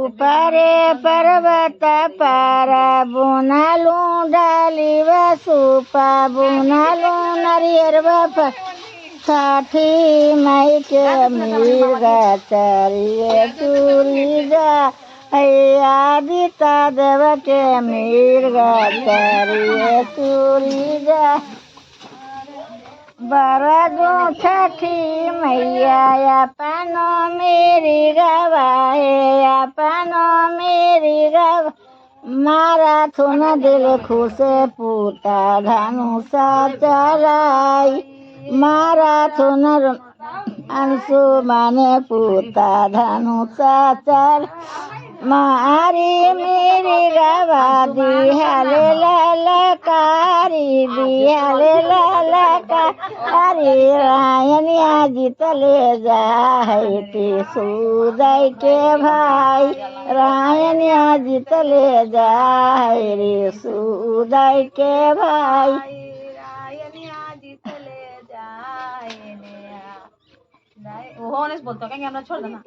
ऊपरे पर्वत पारा बुनालू डाली सूपा बुनालू नरियर साठी माई के मिर्गा चरिए चूरी जा आदिता देव के मिर्गा चरिए चूरी जा बरगो छठी मैया अपनो मेरी गवाए अपनो मेरी गवा मारा थुन दिल खुश पूता धनुषा चलाई मारा थुन अंशु माने पूता धनुषा चल मारी मेरी गवा दिहाले ललकारी दिहाले ललकारी रायनिया जीतले जाहती सुदय के भाई रायनिया जीतले जाए रे सुदय के भाई रायनिया जीतले जाए वो बोलता क्या छोड़ देना।